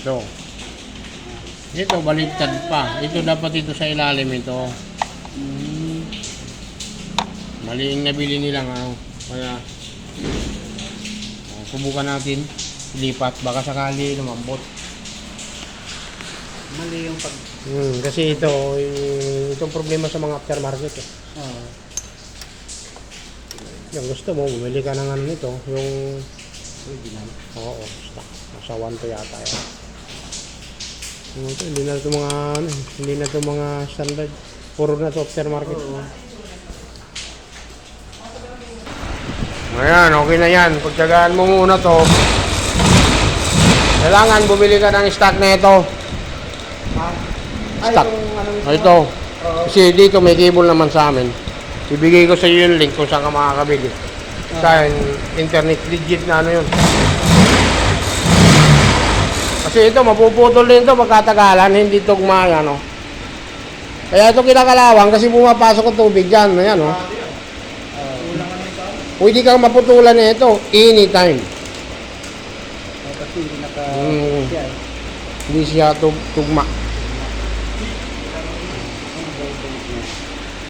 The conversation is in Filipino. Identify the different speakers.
Speaker 1: Ito. Ito, baliktad pa. Ito dapat ito sa ilalim ito. Mali yung nabili nila nga. Kaya, subukan natin. Lipat. Baka sakali lumambot.
Speaker 2: Mali yung pag...
Speaker 1: Kasi itong problema sa mga aftermarket. Yung gusto mo, bumili ka ng ano nito. Yung...
Speaker 2: Original.
Speaker 1: Oo, stock. Nasa 1 to yata yan. Ito, hindi na ito mga ano, hindi na ito mga standard. Puro na ito aftermarket. Ayan, okay na yan. Pagtsagaan mo muna to. Kailangan bumili ka ng stock na ito. Stock. Ito. Kasi dito may cable naman sa amin. Ibigay ko sa iyo yung link kung saan ka makakabili. Sa internet, legit na ano yun. Kasi ito, mapuputol din ito pagkatagalan, hindi tugma yan, no? Kaya ito kinakalawang kasi pumapasok ang tubig dyan, ayan, no? Pwede kang maputulan na ito anytime.
Speaker 2: Kasi hindi naka...
Speaker 1: Hindi siya tugma.